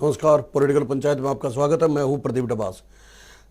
नमस्कार, पॉलिटिकल पंचायत में आपका स्वागत है। मैं हूं प्रदीप डबास।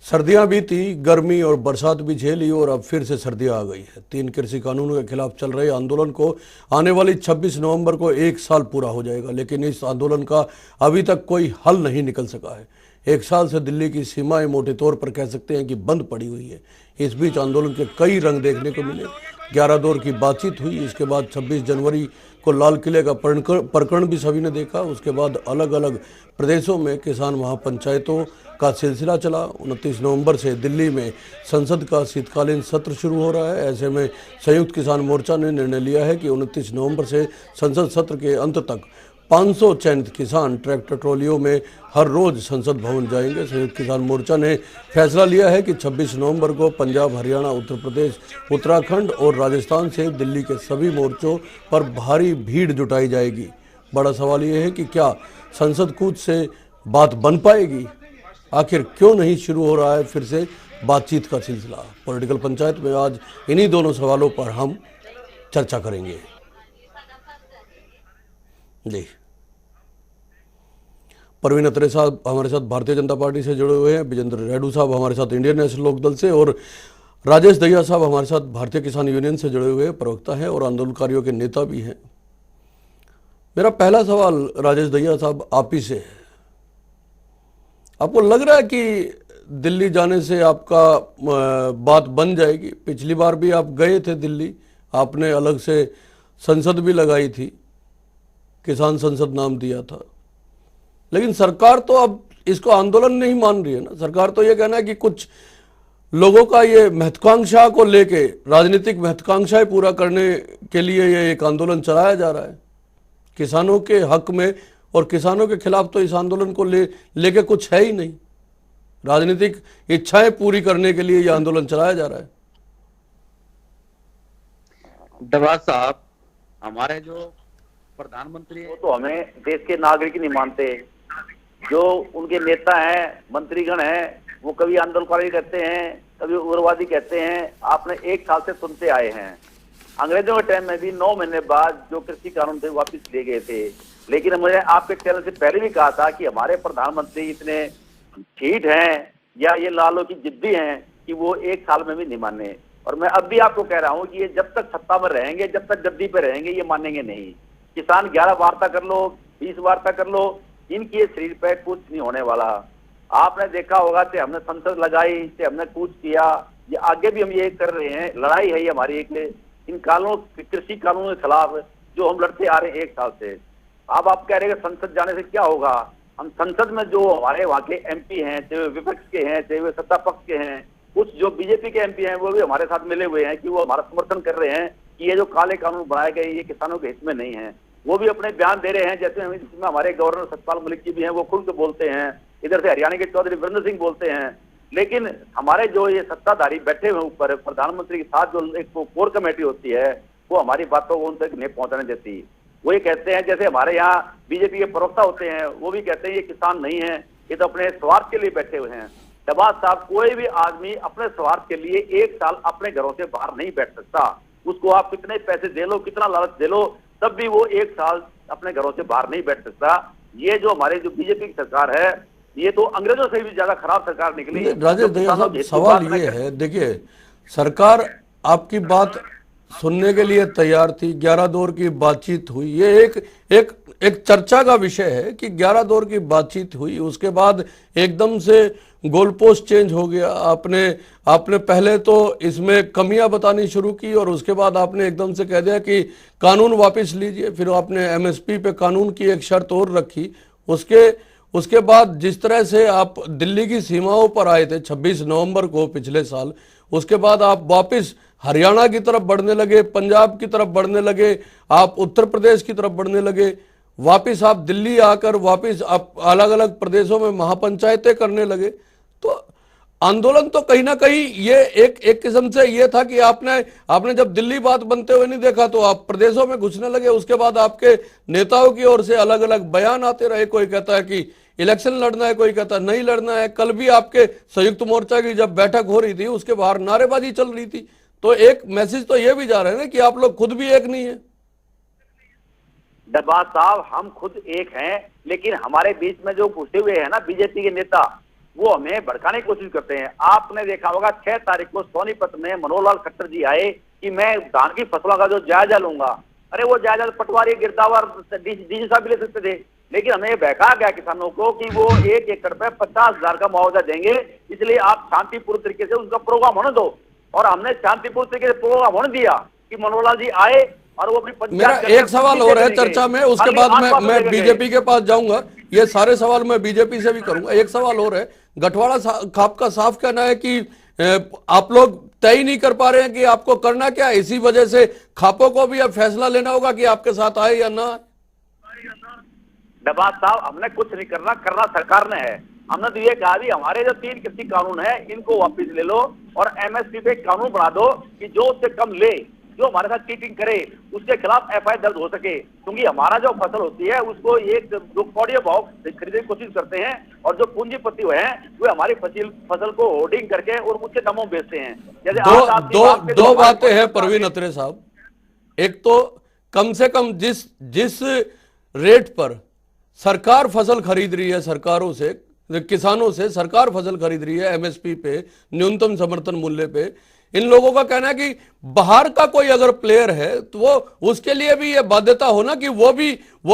सर्दियां बीती, गर्मी और बरसात भी झेली और अब फिर से सर्दियां आ गई है। 3 कृषि कानूनों के खिलाफ चल रहे आंदोलन को आने वाली 26 नवंबर को 1 साल पूरा हो जाएगा, लेकिन इस आंदोलन का अभी तक कोई हल नहीं निकल सका है। 1 साल से दिल्ली की सीमाएं मोटे तौर पर कह सकते हैं कि बंद पड़ी हुई है। इस बीच आंदोलन के कई रंग देखने को मिले। 11 दौर की बातचीत हुई, इसके बाद 26 जनवरी को लाल किले का प्रकरण भी सभी ने देखा। उसके बाद अलग अलग प्रदेशों में किसान महापंचायतों का सिलसिला चला। 29 नवंबर से दिल्ली में संसद का शीतकालीन सत्र शुरू हो रहा है। ऐसे में संयुक्त किसान मोर्चा ने निर्णय लिया है कि 29 नवंबर से संसद सत्र के अंत तक 500 चयनित किसान ट्रैक्टर ट्रॉलियों में हर रोज संसद भवन जाएंगे। संयुक्त किसान मोर्चा ने फैसला लिया है कि 26 नवंबर को पंजाब, हरियाणा, उत्तर प्रदेश, उत्तराखंड और राजस्थान से दिल्ली के सभी मोर्चों पर भारी भीड़ जुटाई जाएगी। बड़ा सवाल यह है कि क्या संसद कूच से बात बन पाएगी? आखिर क्यों नहीं शुरू हो रहा है फिर से बातचीत का सिलसिला? पॉलिटिकल पंचायत में आज इन्हीं दोनों सवालों पर हम चर्चा करेंगे। जी, परवीन अत्रे साहब हमारे साथ भारतीय जनता पार्टी से जुड़े हुए हैं, विजेंद्र रेड्डू साहब हमारे साथ इंडियन नेशनल लोकदल से, और राजेश दहिया साहब हमारे साथ भारतीय किसान यूनियन से जुड़े हुए प्रवक्ता हैं और आंदोलनकारियों के नेता भी हैं। मेरा पहला सवाल राजेश दहिया साहब आप ही से है। आपको लग रहा है कि दिल्ली जाने से आपका बात बन जाएगी? पिछली बार भी आप गए थे दिल्ली, आपने अलग से संसद भी लगाई थी, किसान संसद नाम दिया था, लेकिन सरकार तो अब इसको आंदोलन नहीं मान रही है ना। सरकार तो ये कहना है कि कुछ लोगों का ये महत्वाकांक्षा को लेके, राजनीतिक महत्वाकांक्षाएं पूरा करने के लिए ये एक आंदोलन चलाया जा रहा है किसानों के हक में, और किसानों के खिलाफ तो इस आंदोलन को लेके कुछ है ही नहीं। राजनीतिक इच्छाएं पूरी करने के लिए ये आंदोलन चलाया जा रहा है। डबास साहब, हमारे जो प्रधानमंत्री है वो तो हमें देश के नागरिक नहीं मानते। जो उनके नेता हैं, मंत्रीगण हैं, वो कभी आंदोलनकारी कहते हैं, कभी उग्रवादी कहते हैं। आपने 1 साल से सुनते आए हैं। अंग्रेजों के टाइम में भी 9 महीने बाद जो कृषि कानून थे वापिस ले गए थे। लेकिन मुझे आपके चैनल से पहले भी कहा था कि हमारे प्रधानमंत्री इतने ठीठ हैं या ये लालों की जिद्दी हैं कि वो 1 साल में भी नहीं माने। और मैं अब भी आपको कह रहा हूँ कि ये जब तक सत्ता में रहेंगे, जब तक गद्दी पे रहेंगे, ये मानेंगे नहीं। किसान 11 वार्ता कर लो, 20 वार्ता कर लो, इनके शरीर पे कुछ नहीं होने वाला। आपने देखा होगा कि हमने संसद लगाई, से हमने कूच किया, ये आगे भी हम ये कर रहे हैं। लड़ाई है ये हमारी एक इन कानून, कृषि कानूनों के खिलाफ जो हम लड़ते आ रहे हैं 1 साल से। अब आप कह रहे हैं संसद जाने से क्या होगा? हम संसद में जो हमारे वहाँ के एमपी हैं, चाहे वे विपक्ष के हैं, चाहे वे सत्ता पक्ष के हैं, कुछ जो बीजेपी के एमपी हैं वो भी हमारे साथ मिले हुए हैं कि वो हमारा समर्थन कर रहे हैं कि ये जो काले कानून बनाए गए ये किसानों के हित में नहीं है। वो भी अपने बयान दे रहे हैं। जैसे इसमें हमारे गवर्नर सतपाल मलिक जी भी हैं, वो खुल के बोलते हैं। इधर से हरियाणा के चौधरी वीरेंद्र सिंह बोलते हैं। लेकिन हमारे जो ये सत्ताधारी बैठे हुए ऊपर, प्रधानमंत्री के साथ जो एक कोर कमेटी होती है, वो हमारी बातों को उन तक नहीं पहुंचाने देती। वो ये कहते हैं, जैसे हमारे यहाँ बीजेपी के प्रवक्ता होते हैं, वो भी कहते हैं ये किसान नहीं है, ये तो अपने स्वार्थ के लिए बैठे हुए हैं। डबास साहब, कोई भी आदमी अपने स्वार्थ के लिए 1 साल अपने घरों से बाहर नहीं बैठ सकता। उसको आप कितने पैसे दे लो, कितना लालच दे लो, तब भी वो 1 साल अपने घरों से बाहर नहीं बैठ सकता। ये जो हमारे जो बीजेपी की सरकार है, ये तो अंग्रेजों से भी ज्यादा खराब सरकार निकली। राजेश दहिया साहब, सवाल ये है, देखिए सरकार आपकी बात सुनने के लिए तैयार थी। 11 दौर की बातचीत हुई, ये एक चर्चा का विषय है कि 11 दौर की बातचीत हुई, उसके बाद एकदम से गोल पोस्ट चेंज हो गया। आपने पहले तो इसमें कमियां बतानी शुरू की और उसके बाद आपने एकदम से कह दिया कि कानून वापस लीजिए। फिर आपने एमएसपी पे कानून की एक शर्त और रखी। उसके बाद जिस तरह से आप दिल्ली की सीमाओं पर आए थे 26 नवंबर को पिछले साल, उसके बाद आप वापस हरियाणा की तरफ बढ़ने लगे, पंजाब की तरफ बढ़ने लगे, आप उत्तर प्रदेश की तरफ बढ़ने लगे, वापस आप दिल्ली आकर वापस आप अलग अलग प्रदेशों में महापंचायतें करने लगे। तो आंदोलन तो कहीं ना कहीं ये एक किस्म से ये था कि आपने जब दिल्ली बात बनते हुए नहीं देखा तो आप प्रदेशों में घुसने लगे। उसके बाद आपके नेताओं की ओर से अलग अलग बयान आते रहे। कोई कहता है कि इलेक्शन लड़ना है, कोई कहता है नहीं लड़ना है। कल भी आपके संयुक्त मोर्चा की जब बैठक हो रही थी उसके बाहर नारेबाजी चल रही थी। तो एक मैसेज तो ये भी जा रहा है ना कि आप लोग खुद भी एक नहीं है। डब्बा साहब, हम खुद एक हैं, लेकिन हमारे बीच में जो घुसे हुए हैं ना बीजेपी के नेता, वो हमें भड़काने की कोशिश करते हैं। आपने देखा होगा 6 तारीख को सोनीपत में मनोहर लाल खट्टर जी आए कि मैं धान की फसलों का जो जायजा लूंगा। अरे वो जायजा पटवारी, गिरदावर, डीजी साहब भी ले सकते थे, लेकिन हमें बहकाया गया किसानों को कि वो 1 एकड़ पे 50,000 का मुआवजा देंगे, इसलिए आप शांतिपूर्ण तरीके से उनका प्रोग्राम होने दो। और हमने शांतिपूर्ण तरीके से प्रोग्राम होने दिया कि मनोहर लाल जी आए और वो अपनी मेरा एक सवाल और है चर्चा में, उसके बाद मैं बीजेपी के पास जाऊंगा। ये सारे सवाल मैं बीजेपी से भी करूंगा। एक सवाल और है, गठवाड़ा खाप का साफ कहना है कि आप लोग तय नहीं कर पा रहे हैं कि आपको करना क्या है, इसी वजह से खापों को भी अब फैसला लेना होगा कि आपके साथ आए या ना। डब्बा साहब, हमने कुछ नहीं करना सरकार ने है। हमने तो ये कहा भी हमारे जो 3 कृषि कानून है इनको वापस ले लो और एमएसपी पे कानून बना दो कि जो उससे कम ले, जो हमारे साथ चीटिंग करे उसके खिलाफ एफआईआर दर्ज हो सके। क्योंकि हमारा जो फसल होती है उसको एक दुखपौड़ीय भाव खरीदने की कोशिश करते हैं और जो पूंजीपति है वो हमारी फसल को होर्डिंग करके और उसके दामों बेचते हैं। जैसे दो बातें हैं परवीन अत्रे साहब। एक तो कम से कम जिस रेट पर सरकार फसल खरीद रही है, सरकारों से, किसानों से सरकार फसल खरीद रही है एमएसपी पे, न्यूनतम समर्थन मूल्य पे, इन लोगों का कहना है कि बाहर का कोई अगर प्लेयर है तो वो उसके लिए भी ये बाध्यता होना कि वो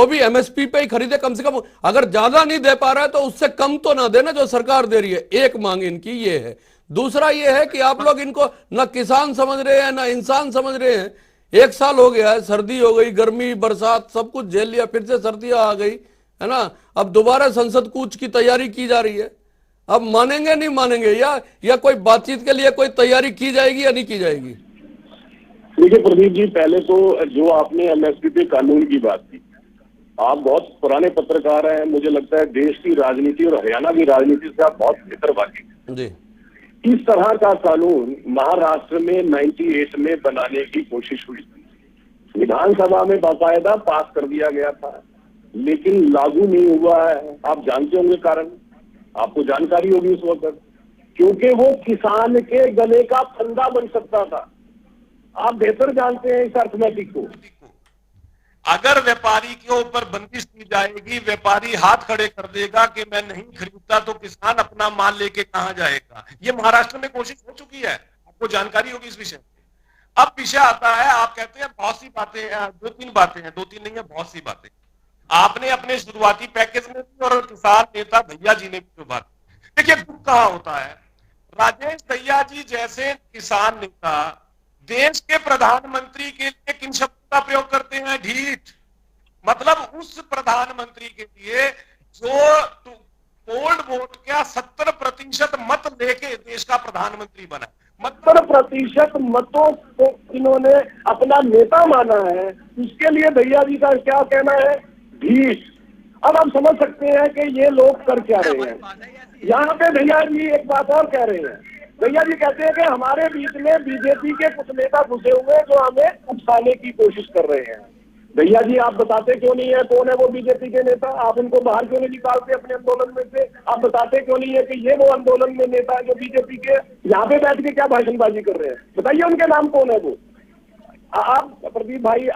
भी एमएसपी पे ही खरीदे। कम से कम अगर ज्यादा नहीं दे पा रहा है तो उससे कम तो ना देना जो सरकार दे रही है। एक मांग इनकी ये है। दूसरा ये है कि आप लोग इनको ना किसान समझ रहे हैं ना इंसान समझ रहे हैं। 1 साल हो गया है, सर्दी हो गई, गर्मी, बरसात, सब कुछ झेल लिया, फिर से सर्दियां आ गई है ना। अब दोबारा संसद कूच की तैयारी की जा रही है। अब मानेंगे नहीं मानेंगे, या कोई बातचीत के लिए कोई तैयारी की जाएगी या नहीं की जाएगी? देखिए प्रदीप जी, पहले तो जो आपने एमएसपी पे कानून की बात की, आप बहुत पुराने पत्रकार हैं, मुझे लगता है देश की राजनीति और हरियाणा की राजनीति से आप बहुत बेहतर वाकिफ हैं। इस तरह का कानून महाराष्ट्र में 98 में बनाने की कोशिश हुई, विधानसभा में बाकायदा पास कर दिया गया था, लेकिन लागू नहीं हुआ है। आप जानते होंगे कारण, आपको जानकारी होगी उस वक्त, क्योंकि वो किसान के गले का फंदा बन सकता था। आप बेहतर जानते हैं इस अर्थमेटिक को। अगर व्यापारी के ऊपर बंदिश की जाएगी, व्यापारी हाथ खड़े कर देगा कि मैं नहीं खरीदता, तो किसान अपना माल लेके कहां जाएगा। ये महाराष्ट्र में कोशिश हो चुकी है, आपको जानकारी होगी इस विषय में। अब विषय आता है, आप कहते हैं बहुत सी बातें, 2-3 बातें हैं, 2-3 नहीं है, बहुत सी बातें आपने अपने शुरुआती पैकेज में भी और किसान नेता भैया जी ने भी जो बात, देखिए दुख कहां होता है। राजेश दहिया जी जैसे किसान नेता देश के प्रधानमंत्री के लिए किन शब्दों का प्रयोग करते हैं? ढीठ। मतलब उस प्रधानमंत्री के लिए जो पोल्ड वोट का 70% मत लेके देश का प्रधानमंत्री बना, 70% मतों को इन्होंने अपना नेता माना है, उसके लिए दहिया जी का क्या कहना है? ढीठ। अब आप समझ सकते हैं कि ये लोग कर क्या रहे हैं। यहाँ पे दहिया जी एक बात और कह रहे हैं। दहिया जी कहते हैं कि हमारे बीच में बीजेपी के कुछ नेता घुसे हुए जो हमें उकसाने की कोशिश कर रहे हैं। दहिया जी, आप बताते क्यों नहीं है कौन है वो बीजेपी के नेता? आप उनको बाहर क्यों नहीं निकालते अपने आंदोलन में से? आप बताते क्यों नहीं है कि ये वो आंदोलन में नेता है जो बीजेपी के यहाँ पे बैठ के क्या भाषणबाजी कर रहे हैं? बताइए उनके नाम कौन है वो। आप प्रदीप भाई,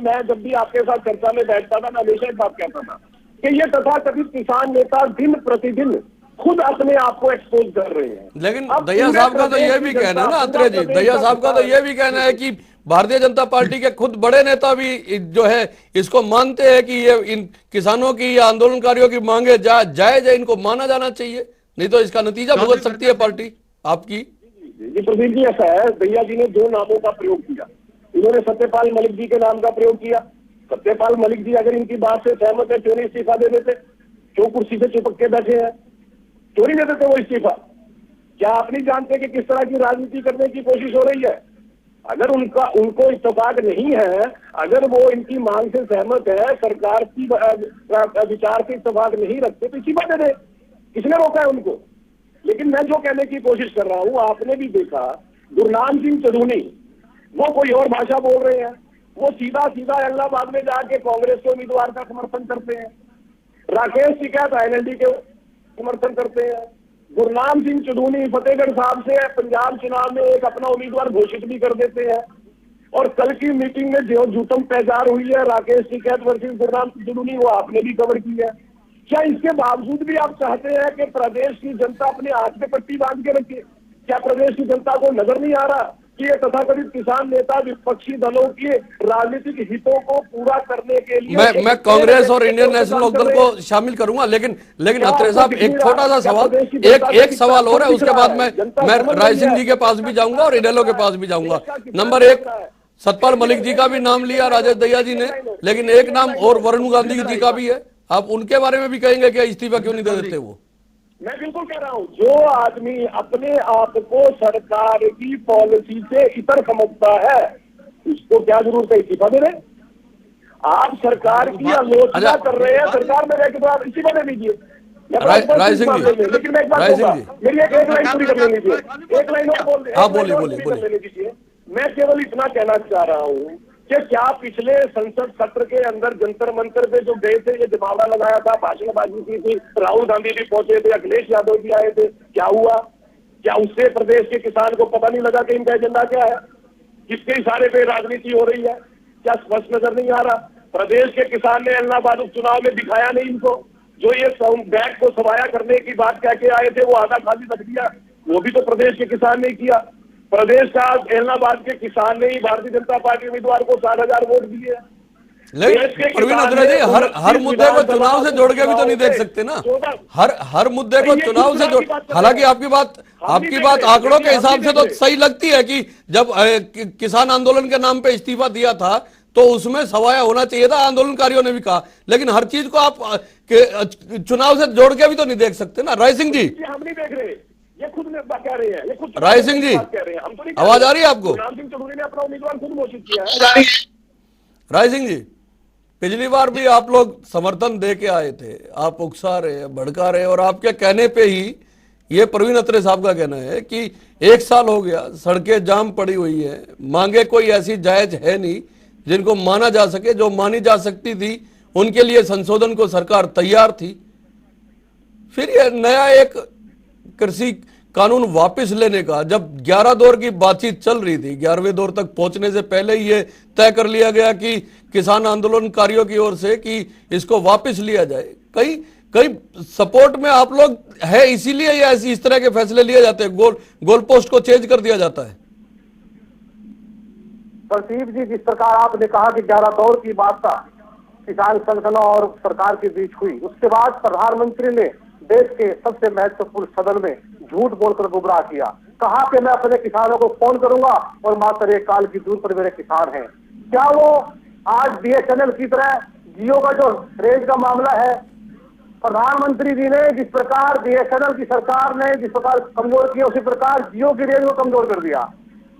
मैं जब भी आपके साथ चर्चा में बैठता था, मैं हमेशा एक बात कहता था कि ये तथाकथित किसान नेता दिन प्रतिदिन खुद अपने आप को एक्सपोज कर रहे हैं। लेकिन दहिया साहब का तो ये भी कहना है ना अत्रे जी, दहिया साहब का तो ये भी कहना है कि भारतीय जनता पार्टी के खुद बड़े नेता भी जो है इसको मानते हैं कि ये इन किसानों की या आंदोलनकारियों की मांगे जायज है, इनको माना जाना चाहिए, नहीं तो इसका नतीजा भुगत सकती है पार्टी आपकी। जी प्रदीप जी, ऐसा है, दहिया जी ने 2 नामों का प्रयोग किया। इन्होंने सत्यपाल मलिक जी के नाम का प्रयोग किया। सत्यपाल मलिक जी अगर इनकी बात से सहमत है, क्यों नहीं इस्तीफा दे देते? क्यों कुर्सी से चिपक के बैठे हैं? क्यों नहीं दे देते वो इस्तीफा? क्या आप नहीं जानते कि किस तरह की राजनीति करने की कोशिश हो रही है? अगर उनको इत्तेफाक नहीं है, अगर वो इनकी मांग से सहमत है, सरकार की विचार से इत्तेफाक नहीं रखते, तो इस्तीफा दे दे। किसने रोका है उनको? लेकिन मैं जो कहने की कोशिश कर रहा हूं, आपने भी देखा गुरनाम सिंह चढ़ूनी, वो कोई और भाषा बोल रहे हैं। वो सीधा इलाहाबाद में जाके कांग्रेस के उम्मीदवार का समर्थन करते हैं। राकेश टिकैत आईएनएलडी के समर्थन करते हैं। गुरनाम सिंह चढ़ूनी फतेहगढ़ साहब से पंजाब चुनाव में एक अपना उम्मीदवार घोषित भी कर देते हैं। और कल की मीटिंग में जो जूतम पैजार हुई है राकेश टिकैत वर्सेस गुरनाम जुलूनी, वो आपने भी कवर की है। क्या इसके बावजूद भी आप चाहते हैं कि प्रदेश की जनता अपने हाथ में पट्टी बांध के रखे? क्या प्रदेश की जनता को नजर नहीं आ रहा कि ये तथाकथित किसान नेता विपक्षी दलों के राजनीतिक हितों को पूरा करने के लिए मैं कांग्रेस और इंडियन नेशनल लोकदल को शामिल करूंगा, लेकिन अत्रे साहब एक छोटा सा सवाल, एक सवाल और है, उसके बाद मैं राय सिंह जी के पास भी जाऊंगा और इनेलो के पास भी जाऊंगा। नंबर एक, सतपाल मलिक जी का भी नाम लिया राजेश दहिया जी ने, लेकिन एक नाम और वरुण गांधी जी का भी है, आप उनके बारे में भी कहेंगे कि इस्तीफा क्यों नहीं दे देते वो? मैं बिल्कुल कह रहा हूं, जो आदमी अपने आप को सरकार की पॉलिसी से इतर समझता है उसको क्या जरूरत है इस्तीफा देने? आप सरकार की आलोचना कर रहे हैं, सरकार में रहकर तो आप इस्तीफा दे दीजिए। राय सिंह जी, लेकिन मैं एक बात कहूंगा, मेरी एक लाइन पूरी कर लेनी चाहिए, एक लाइन और बोल दीजिए। मैं केवल इतना कहना चाह रहा हूं कि क्या पिछले संसद सत्र के अंदर जंतर मंतर पे जो गए थे, ये जमावड़ा लगाया था, भाषणबाजी की थी, राहुल गांधी भी पहुंचे थे, अखिलेश यादव भी आए थे, क्या हुआ? क्या उससे प्रदेश के किसान को पता नहीं लगा कि इनका एजेंडा क्या है, किसके इशारे पे राजनीति हो रही है? क्या स्पष्ट नजर नहीं आ रहा? प्रदेश के किसान ने इलाहाबाद उपचुनाव में दिखाया नहीं इनको, जो ये बैग को सवाया करने की बात कह के आए थे वो आधा खाली रख दिया, वो भी तो प्रदेश के किसान ने किया। प्रदेश का इलाहाबाद के किसान ने ही भारतीय जनता पार्टी उम्मीदवार को 60,000 वोट दिए। लेकिन प्रवीण अत्रे जी, हर मुद्दे को चुनाव से जोड़ के भी तो नहीं देख सकते ना, हर मुद्दे को चुनाव से जोड़। हालांकि आपकी बात आंकड़ों के हिसाब से तो सही लगती है कि जब किसान आंदोलन के नाम पे इस्तीफा दिया था तो उसमें सवाया होना चाहिए था, आंदोलनकारियों ने भी कहा, लेकिन हर चीज को आप चुनाव से जोड़ के भी तो नहीं देख सकते ना। राय सिंह जी, हम नहीं देख रहे, ये खुद कह रहे हैं, ये खुद राय सिंह जी, हम तो नहीं, आवाज आ रही है आपको? गुरनाम सिंह चौधरी ने अपना उम्मीदवार खुद घोषित किया है। राय सिंह जी, पिछली बार भी आप लोग समर्थन दे के आए थे, आप उकसा रहे, भड़का रहे, और आपके कहने पे ही ये प्रवीण अत्रे साहब का कहना है कि 1 साल हो गया, सड़कें जाम पड़ी हुई है, मांगे कोई ऐसी जायज है नहीं जिनको माना जा सके, जो मानी जा सकती थी उनके लिए संशोधन को सरकार तैयार थी। फिर ये नया एक कृषि कानून वापस लेने का, जब 11 दौर की बातचीत चल रही थी, 11वें दौर तक पहुंचने से पहले ही ये तय कर लिया गया कि किसान आंदोलनकारियों की ओर से कि इसको वापस लिया जाए। कई सपोर्ट में आप लोग है, इसीलिए ये इस तरह के फैसले लिए जाते हैं, गोल पोस्ट को चेंज कर दिया जाता है। प्रदीप जी, जिस प्रकार आपने कहा कि 11 दौर की वार्ता किसान संगठनों और सरकार के बीच हुई, उसके बाद प्रधानमंत्री ने देश के सबसे महत्वपूर्ण सदन में झूठ बोलकर गुमराह किया, कहा कि मैं अपने किसानों को फोन करूंगा और मात्र 1 साल की दूर पर मेरे किसान हैं। क्या वो आज बीएसएनएल की तरह जियो का जो रेंज का मामला है, प्रधानमंत्री जी ने जिस प्रकार बीएसएनएल की सरकार ने जिस प्रकार कमजोर किया, उसी प्रकार जियो की रेंज को कमजोर कर दिया।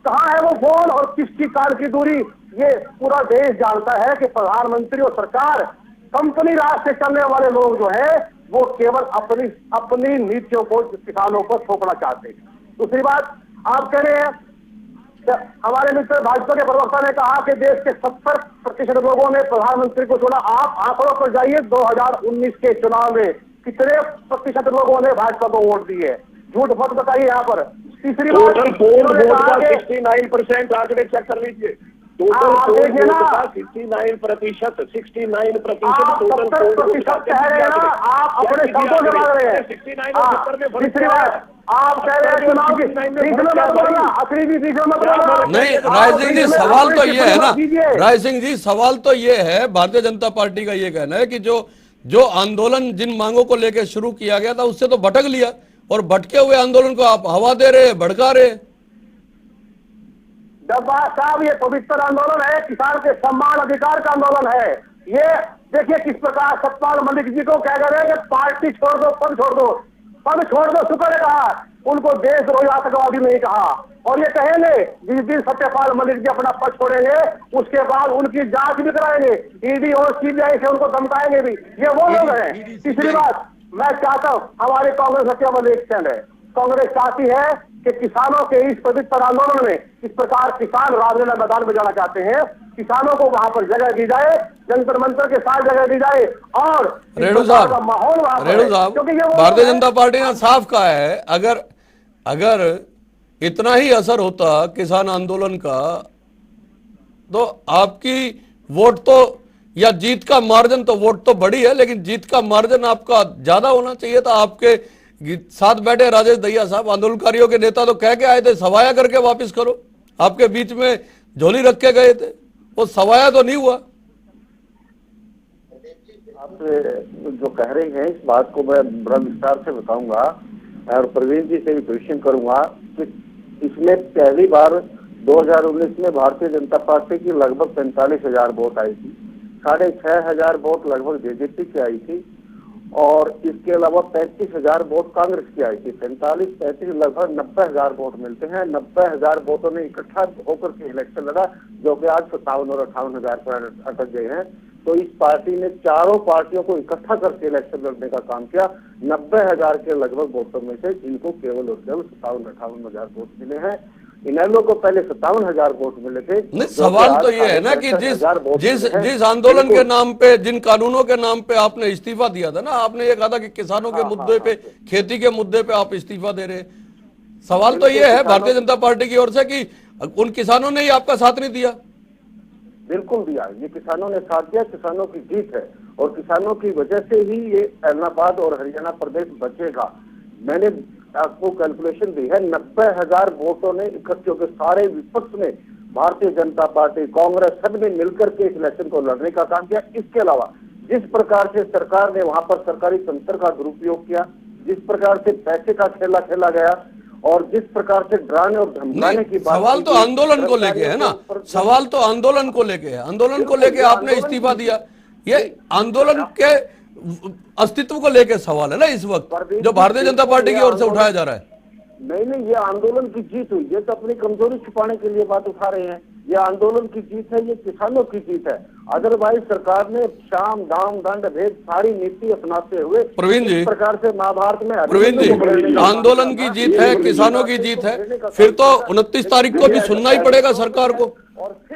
कहाँ है वो फोन और किसकी कार की दूरी? ये पूरा देश जानता है कि प्रधानमंत्री और सरकार, कंपनी राज से चलने वाले लोग जो है वो केवल अपनी नीतियों को किसानों पर थोपना चाहते हैं। दूसरी बात, आप कह रहे हैं, हमारे मित्र भाजपा के प्रवक्ता ने कहा कि देश के 70% लोगों ने प्रधानमंत्री को चुना। आप आंकड़ों पर जाइए, 2019 के चुनाव में कितने प्रतिशत लोगों ने भाजपा को वोट दिए? झूठ मत बताइए यहाँ पर। तीसरी बात, 69% आंकड़े चेक कर लीजिए, टोटल 69%, 69% कह रहे हैं ना, आप अपने शब्दों से मांग रहे हैं। तीसरी बात, आप कह रहे हैं चुनाव की असली भी नहीं। राय सिंह जी, सवाल तो ये है ना, राय सिंह जी, सवाल तो ये है, भारतीय जनता पार्टी का ये कहना है कि जो आंदोलन जिन मांगों को लेकर शुरू किया गया था उससे तो भटक लिया, और भटके हुए आंदोलन को आप हवा दे रहे, भड़का रहे। डब्बा साहब, ये पवित्र आंदोलन है, किसान के सम्मान अधिकार का आंदोलन है। ये देखिए किस प्रकार सतपाल मलिक जी को कह रहे हैं कि पार्टी छोड़ दो, पद छोड़ दो, पद छोड़ दो, शुक्र ने कहा, उनको देशद्रोही आतंकवादी नहीं कहा। और ये कहेंगे जिस दिन सत्यपाल मलिक जी अपना पद छोड़ेंगे उसके बाद उनकी जांच भी कराएंगे, ईडी और सीबीआई से उनको धमकाएंगे भी, ये वो लोग हैं। तीसरी बात, मैं चाहता हूं, हमारे कांग्रेस का केवल एक स्टैंड है, कांग्रेस चाहती है कि किसानों के इस पवित्र आंदोलन में इस प्रकार किसान रामलीला मैदान में जाना चाहते हैं, किसानों को वहां पर जगह दी जाए, जंतर मंतर के साथ जगह दी जाए, और रेणु साहब, क्योंकि भारतीय जनता पार्टी ने साफ कहा है, अगर इतना ही असर होता किसान आंदोलन का तो आपकी वोट तो या जीत का मार्जिन तो वोट तो बड़ी है, लेकिन जीत का मार्जिन आपका ज्यादा होना चाहिए था। आपके साथ बैठे राजेश दहिया साहब आंदोलनकारियों के नेता तो कह के आए थे सवाया करके वापस करो, आपके बीच में झोली रख के गए थे, वो सवाया तो नहीं हुआ। आप जो कह रहे हैं इस बात को मैं बड़ा विस्तार से बताऊंगा और प्रवीण जी से भी क्वेश्चन करूंगा कि इसमें पहली बार 2019 में भारतीय जनता पार्टी की लगभग 45,000 वोट आई थी, 6,500 वोट लगभग बीजेपी की आई थी और इसके अलावा 35,000 वोट कांग्रेस की आई थी। 45-35 लगभग 90,000 वोट मिलते हैं। 90,000 वोटों ने इकट्ठा होकर के इलेक्शन लड़ा, जो कि आज 57 और 58,000 पर अटक गए हैं। तो इस पार्टी ने चारों पार्टियों को इकट्ठा करके इलेक्शन लड़ने का काम किया। 90,000 के लगभग वोटों में से इनको केवल और केवल 57-58,000 वोट मिले हैं। इनेलो को पहले 57,000 वोट मिले थे। नहीं, सवाल तो ये है ना कि जिस आंदोलन के नाम पे, जिन कानूनों के नाम पे आपने इस्तीफा दिया था ना, आपने ये कहा था कि किसानों के मुद्दे पे, खेती के मुद्दे पे आप इस्तीफा दे रहे हैं। सवाल तो ये है भारतीय जनता पार्टी की ओर से कि उन किसानों ने ही आपका साथ नहीं दिया। बिल्कुल दिया, ये किसानों ने साथ दिया, किसानों की जीत है और किसानों की वजह से ही ये एलनाबाद और हरियाणा प्रदेश बचेगा। मैंने आपको कैलकुलेशन दी है, 90,000 वोटों ने इकट्ठे होकर सारे विपक्ष ने, भारतीय जनता पार्टी, कांग्रेस, सब ने मिलकर के इस इलेक्शन को लड़ने का काम किया। इसके अलावा जिस प्रकार से सरकार ने वहां पर सरकारी तंत्र का दुरुपयोग किया, जिस प्रकार से पैसे का खेला खेला गया और जिस प्रकार से डराने और धमकाने की बात, सवाल तो आंदोलन को लेके है ना, सवाल तो आंदोलन को लेके है। आंदोलन को लेके आपने इस्तीफा दिया, ये आंदोलन के अस्तित्व को लेके सवाल है ना इस वक्त, जो भारतीय जनता पार्टी की ओर से उठाया जा रहा है। नहीं, ये आंदोलन की जीत हुई, ये तो अपनी कमजोरी छुपाने के लिए बात उठा रहे हैं। ये आंदोलन की जीत है, ये किसानों की जीत है। अदरवाइज सरकार ने शाम दाम दंड भेद सारी नीति अपनाते हुए प्रवीण जी, इस प्रकार से महाभारत में, प्रवीण जी, आंदोलन की जीत है, किसानों की जीत है, फिर तो 29 तारीख को भी सुनना ही पड़ेगा सरकार को।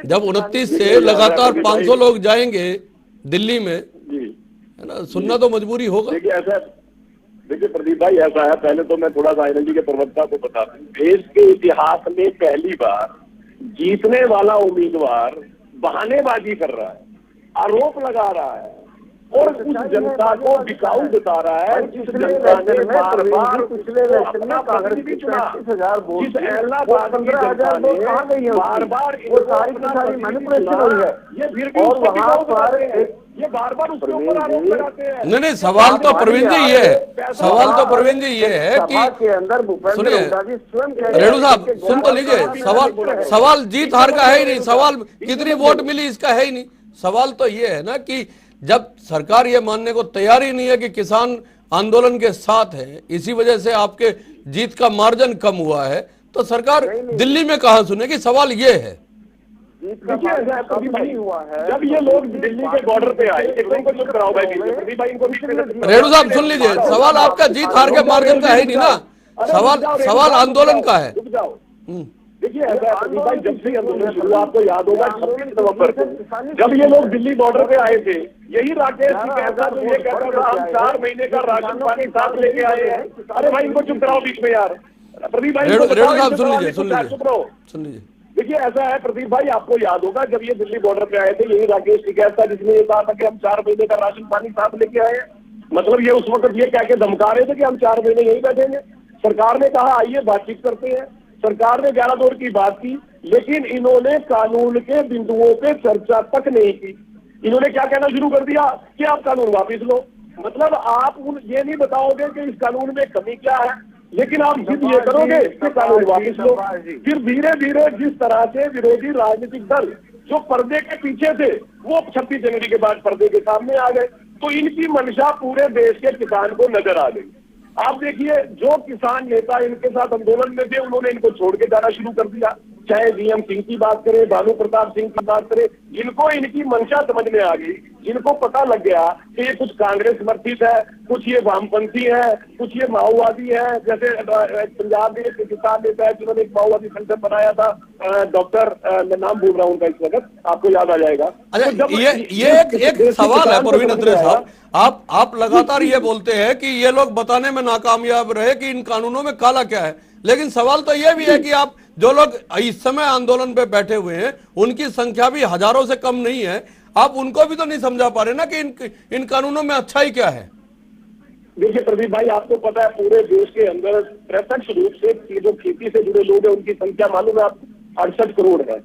जब 29 से लगातार 500 लोग जाएंगे दिल्ली में, है ना, सुनना तो मजबूरी होगा। देखिए प्रदीप भाई, ऐसा है, पहले तो मैं थोड़ा सा एनएलडी के प्रवक्ता को बता दूं, देश के इतिहास में पहली बार जीतने वाला उम्मीदवार बहानेबाजी कर रहा है, आरोप लगा रहा है और उस जनता को बिकाऊ बता रहा है जिस जनता ने बार बार पिछले इलेक्शन में कांग्रेस की 35,000 वोट, 15,000 वोट कहाँ गई है, बार बार वो सारी की सारी मैनिपुलेशन हुई है। ये फिर भी और वहाँ पर ये बार बार उसके ऊपर आरोप लगाते हैं। नहीं, सवाल तो प्रवीण जी ये है, सवाल तो प्रवीण जी ये है कि के अंदर सुनिए रेणु साहब, सुन तो लीजिए, सवाल जीत हार का है ही नहीं, सवाल कितनी वोट मिली इसका है ही नहीं। सवाल तो ये है ना कि जब सरकार ये मानने को तैयार ही नहीं है कि किसान आंदोलन के साथ है, इसी वजह से आपके जीत का मार्जिन कम हुआ है, तो सरकार दिल्ली में कहां सुनेगी। सवाल ये है, देखिए नहीं हुआ है। जब ये लोग दिल्ली के बॉर्डर पे आए, रेणु साहब सुन लीजिए, सवाल आपका जीत हार के मार्जिन का है नहीं ना, सवाल आंदोलन का है। देखिए ऐसा है भाई, जब से आंदोलन शुरू, आपको याद होगा 26 नवंबर को जब ये लोग दिल्ली बॉर्डर पे आए थे, यही राकेश जी कहता तो ये कहता था हम 4 महीने का राशन पानी साथ लेके आए हैं। अरे भाई इनको चुप कराओ बीच में यार, प्रदीप भाई रेणु साहब सुन लीजिए। देखिए ऐसा है प्रदीप भाई, आपको याद होगा जब ये दिल्ली बॉर्डर पे आए थे, यही राकेश टिकैत था जिसने ये कहा था कि हम 4 महीने का राशन पानी साथ लेके आए हैं। मतलब ये उस वक्त ये कह के धमका रहे थे कि हम 4 महीने यही बैठेंगे। सरकार ने कहा आइए बातचीत करते हैं। सरकार ने 11 दौर की बात की, लेकिन इन्होंने कानून के बिंदुओं पे चर्चा तक नहीं की। इन्होंने क्या कहना शुरू कर दिया कि आप कानून वापिस लो। मतलब आप ये नहीं बताओगे कि इस कानून में कमी क्या है, लेकिन आप जिद ये करोगे कि कानून वापिस लो। फिर धीरे धीरे जिस तरह से विरोधी राजनीतिक दल जो पर्दे के पीछे थे वो 26 जनवरी के बाद पर्दे के सामने आ गए, तो इनकी मंशा पूरे देश के किसान को नजर आ गई। आप देखिए जो किसान नेता इनके साथ आंदोलन में थे उन्होंने इनको छोड़ के जाना शुरू कर दिया। चाहे वीएम सिंह की बात करें, भानु प्रताप सिंह की बात करें, इनको इनकी मंशा समझ में आ गई जिनको पता लग गया कि ये कुछ कांग्रेस समर्थित है, कुछ ये वामपंथी है, कुछ ये माओवादी है, जैसे पंजाब में एक किसान नेता है जिन्होंने एक माओवादी संगठन बनाया था, डॉक्टर, मैं नाम भूल रहा हूँ उनका इस वक्त, आपको याद आ जाएगा। अच्छा, तो जब ये एक सवाल है परवीन अत्रे साहब, आप लगातार ये बोलते हैं कि ये लोग बताने में नाकामयाब रहे कि इन कानूनों में काला क्या है, लेकिन सवाल तो ये भी है कि आप जो लोग इस समय आंदोलन पे बैठे हुए हैं उनकी संख्या भी हजारों से कम नहीं है, आप उनको भी तो नहीं समझा पा रहे ना कि इन कानूनों में अच्छाई क्या है। देखिए प्रदीप भाई, आपको पता है पूरे देश के अंदर प्रत्यक्ष रूप से जो खेती से जुड़े लोग हैं उनकी संख्या मालूम है आपको 68 करोड़ है।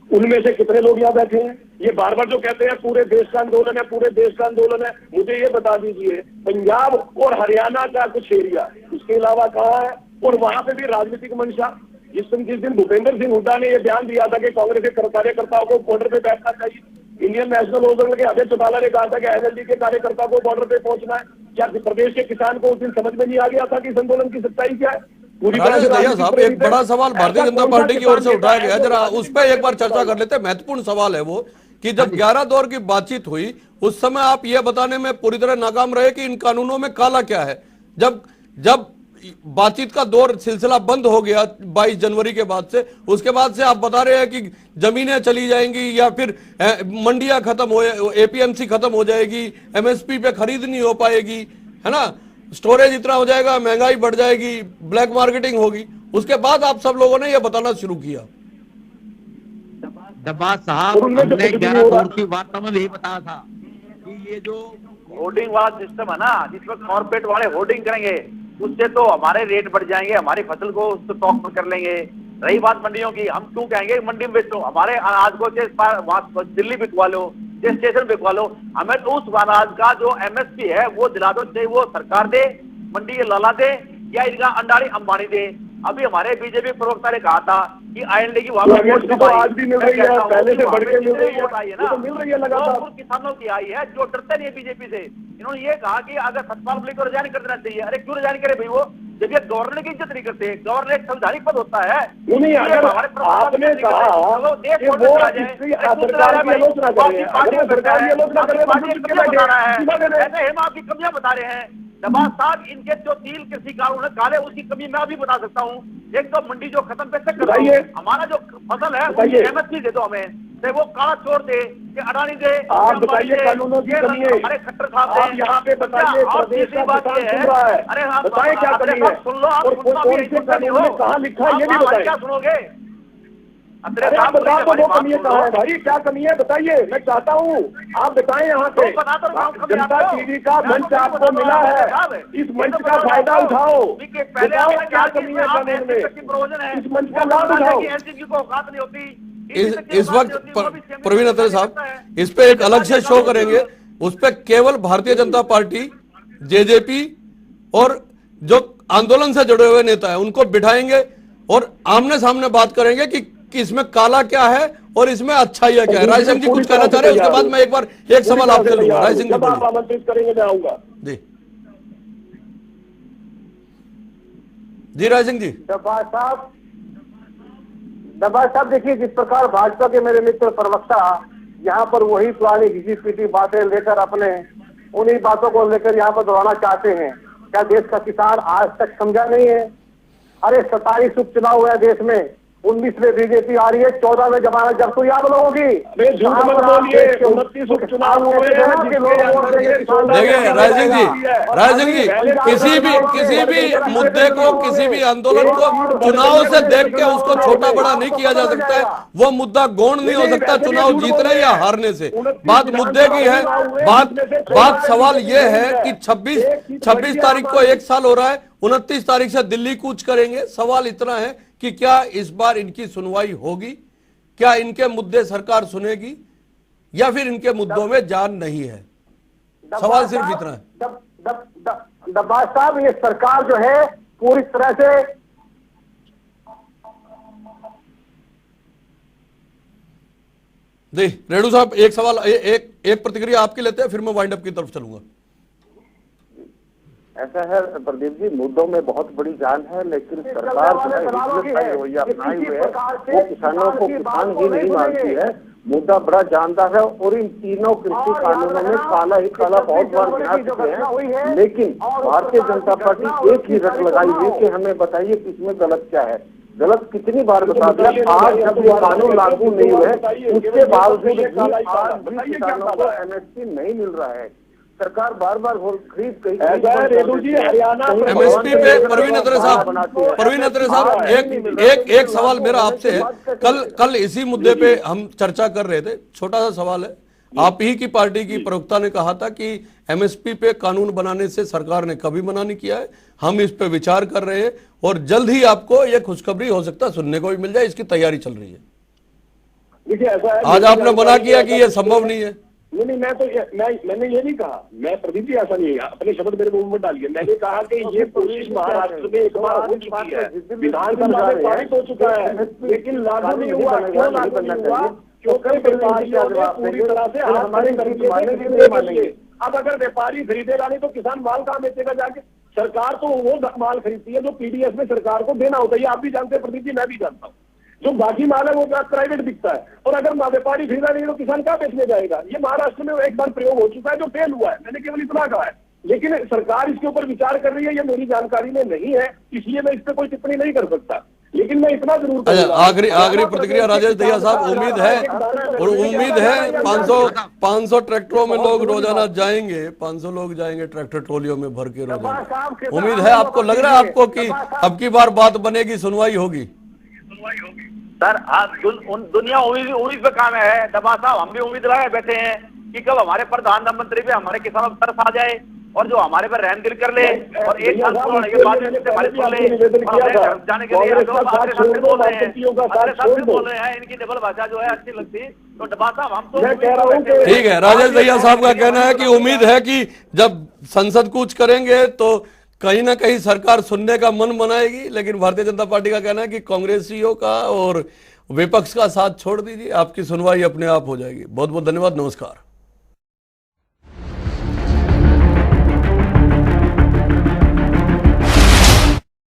उनमें से कितने लोग यहाँ बैठे हैं? ये बार बार जो कहते हैं पूरे देश का आंदोलन है, पूरे देश का आंदोलन है, मुझे ये बता दीजिए पंजाब और हरियाणा का कुछ एरिया, उसके अलावा कहाँ है? और वहां पे भी राजनीतिक मंशा। जिस दिन भूपेंद्र सिंह हुड्डा ने ये बयान दिया था कि कांग्रेस के कार्यकर्ताओं को बॉर्डर पे बैठना चाहिए, इंडियन नेशनल लोकदल के अजय चौटाला ने कहा था कि एनएलडी के कार्यकर्ता को बॉर्डर पे पहुंचना है, क्या प्रदेश के किसान को उस दिन समझ में नहीं आ गया था कि इस आंदोलन की सच्चाई क्या है? पूरी तरह से राजेश साहब, एक बड़ा सवाल भारतीय जनता पार्टी की ओर से उठाया गया, जरा उस पर एक बार चर्चा कर लेते हैं। महत्वपूर्ण सवाल है वो कि जब 11 दौर की बातचीत हुई उस समय आप ये बताने में पूरी तरह नाकाम रहे कि इन कानूनों में काला क्या है। जब बातचीत का दौर सिलसिला बंद हो गया 22 जनवरी के बाद से, उसके बाद से आप बता रहे हैं कि जमीनें चली जाएंगी या फिर मंडियां खत्म हो, एपीएमसी खत्म हो जाएगी, एमएसपी पे खरीद नहीं हो पाएगी, है ना, स्टोरेज इतना हो जाएगा, महंगाई बढ़ जाएगी, ब्लैक मार्केटिंग होगी। उसके बाद आप सब लोगों ने यह बताना शुरू किया। डब्बा साहब, हमने 11 दौर की वार्ता में यही बताया था कि ये जो होर्डिंग वाला सिस्टम है ना, जिसमें कॉर्पोरेट वाले होर्डिंग करेंगे, उससे तो हमारे रेट बढ़ जाएंगे, हमारी फसल को उससे टॉप पर कर लेंगे। रही बात मंडियों की, हम क्यों कहेंगे मंडी में बेचो, हमारे अनाज को वहां दिल्ली बिकवा लो, स्टेशन बिकवा लो, हमें तो उस अनाज का जो एमएसपी है वो दिला दो, चाहे वो सरकार दे, मंडी के लाला दे या इनका अंडारी अंबानी दे। अभी हमारे बीजेपी प्रवक्ता ने कहा था कि आईएनडी की तो आज भी मिल रही है, पहले से बढ़ के मिल रही है, तो मिल रही है लगातार। किसानों की आई है जो डरते नहीं है बीजेपी से। इन्होंने ये कहा कि अगर सतपाल मलिक को रिजाइन कर देना चाहिए। अरे क्यों रिजाइन करे भाई वो, जब ये गवर्नर की इज्जत नहीं करते। गवर्नर एक संवैधानिक पद होता है। नहीं, अगर आपने कहा कि वो सरकार की आलोचना कर रहे हैं, अगर सरकार की आलोचना कर रहे हैं, हम आपकी कमियां बता रहे हैं। नवाज साहब, इनके जो 3 कृषि कानून है काले, उसकी कमी मैं भी बता सकता हूँ। एक तो मंडी जो खत्म पैसे कर रही है, हमारा जो फसल है उसकी एमएसपी दे दो हमें, चाहे वो काला छोड़ दे, कि अडानी दे। आप बताइए कानूनों की कमी है, हमारे खट्टर साहब आप यहाँ पे बताइए, प्रदेश का किसान सुन रहा है, अरे बताइए क्या कमी है और कौन से कानून में कहाँ लिखा है ये भी बताइए। क्या सुनोगे? अरे आप बताओ तो वो कमी कहाँ है भाई, क्या कमी है बताइए, मैं चाहता हूँ आप बताएं। यहाँ पे जनता टीवी का मंच आपको मिला है, इस मंच का फायदा उठाओ, बताओ क्या कमी है कानून में, इस मंच का लाभ उठाओ। इस वक्त प्रवीण अत्रे साहब इस पे एक अलग से शो करेंगे, उस पे केवल भारतीय जनता पार्टी, जेजेपी और जो आंदोलन से जुड़े हुए नेता हैं उनको बिठाएंगे और आमने सामने बात करेंगे कि इसमें काला क्या है और इसमें अच्छाइयां क्या है। राय सिंह जी कुछ कहना चाह रहे हैं, उसके बाद मैं एक बार एक सवाल आपसे लूंगा। राय सिंह जी आमंत्रित करेंगे, मैं आऊंगा जी। जी राय सिंह जी। डब्बा साहब देखिए, जिस प्रकार भाजपा के मेरे मित्र प्रवक्ता यहाँ पर वही पुरानी घिसी पीटी बातें लेकर अपने उन्हीं बातों को लेकर यहाँ पर दोहराना चाहते हैं। क्या देश का किसान आज तक समझा नहीं है? अरे 27 उपचुनाव हुआ है देश में, 19 में बीजेपी आ रही है, 14 में जमानत जब्त हुई आप लोगों की। देखिए राय सिंह जी किसी भी मुद्दे को, किसी भी आंदोलन को चुनाव से देख के उसको छोटा बड़ा नहीं किया जा सकता है। वो मुद्दा गौण नहीं हो सकता चुनाव जीतने या हारने से। बात मुद्दे की है, बात सवाल ये है कि 26 तारीख को 1 साल हो रहा है, 29 तारीख से दिल्ली कूच करेंगे। सवाल इतना है कि क्या इस बार इनकी सुनवाई होगी, क्या इनके मुद्दे सरकार सुनेगी या फिर इनके मुद्दों में जान नहीं है? सवाल सिर्फ इतना है। डब्बा साहब, ये सरकार जो है पूरी तरह से जी रेणु साहब, एक सवाल एक प्रतिक्रिया आपकी लेते हैं, फिर मैं वाइंड अप की तरफ चलूंगा। ऐसा है प्रदीप जी, मुद्दों में बहुत बड़ी जान है, लेकिन सरकार जो है रवैया अपनाए हुए है वो किसानों को किसान ही नहीं मानती है, मुद्दा बड़ा जानदार है और इन तीनों कृषि कानूनों में काला ही काला बहुत बार गिना चुके हैं, लेकिन भारतीय जनता पार्टी एक ही रट लगाई हुई कि हमें बताइए कि इसमें गलत क्या है। गलत कितनी बार बता दिया, आज जब ये कानून लागू नहीं है उसके बावजूद भी आज भी किसानों को एमएसपी नहीं मिल रहा है। सरकार बार बार खरीद कही एमएसपी पे परवीन अत्रे साहब एक सवाल मेरा आपसे है। कल इसी मुद्दे पे हम चर्चा कर रहे थे, छोटा सा सवाल है। आप ही की पार्टी की प्रवक्ता ने कहा था कि एमएसपी पे कानून बनाने से सरकार ने कभी मना नहीं किया है, हम इस पे विचार कर रहे हैं और जल्द ही आपको ये खुशखबरी हो सकता है सुनने को भी मिल जाए, इसकी तैयारी चल रही है। देखिए ऐसा है, आज आपने मना किया कि ये संभव नहीं है। नहीं, मैंने ये नहीं कहा, मैं प्रदीप जी ऐसा नहीं है, अपने शब्द मेरे मुंह में डालिए। मैंने कहा कि ये कोशिश महाराष्ट्र में एक बार हो चुकी है, विधानसभा में पारित हो चुका है, लेकिन लागू नहीं हुआ। क्यों लागू नहीं हुआ? क्योंकि व्यापारियों ने पूरी तरह से हमारे खरीदे। अब अगर व्यापारी खरीदेगा नहीं तो किसान माल कहाँ बेचेगा जाके? सरकार तो वो माल खरीदती है जो पीडीएस में सरकार को देना होता है। ये आप भी जानते हैं प्रदीप जी, मैं भी जानता हूँ। जो बाकी माल है वो प्राइवेट बिकता है, और अगर व्यापारी खरीदा नहीं तो किसान कहाँ बेचने जाएगा? ये महाराष्ट्र में एक बार प्रयोग हो चुका है जो फेल हुआ है, मैंने केवल इतना कहा है। लेकिन सरकार इसके ऊपर विचार कर रही है, ये मेरी जानकारी में नहीं है, इसलिए मैं इस पर कोई टिप्पणी नहीं कर सकता। लेकिन मैं इतना जरूर आखिरी प्रतिक्रिया राजेश दहिया साहब, उम्मीद है 500 ट्रैक्टरों में लोग रोजाना जाएंगे, 500 लोग जाएंगे ट्रैक्टर ट्रोलियों में भर के रोजाना। उम्मीद है, आपको लग रहा है आपको कि अब की बार बात बनेगी, सुनवाई होगी? सर आज दुनिया उम्मीद पे काम है दबा साहब, हम भी उम्मीद लगाए बैठे हैं कि कब हमारे प्रधानमंत्री पे हमारे किसानों पर तरस आ जाए और जो हमारे पर रहम दिल कर ले और एक साल पूरा होने के बाद जाने के लिए बोल रहे हैं। इनकी डबल भाषा जो है अच्छी लगती, तो दबा साहब हम तो ठीक है। राजेश दहिया साहब का कहना है कि उम्मीद है कि जब संसद कूच करेंगे तो कहीं ना कहीं सरकार सुनने का मन बनाएगी, लेकिन भारतीय जनता पार्टी का कहना है कि कांग्रेसियों का और विपक्ष का साथ छोड़ दीजिए, आपकी सुनवाई अपने आप हो जाएगी। बहुत बहुत धन्यवाद, नमस्कार।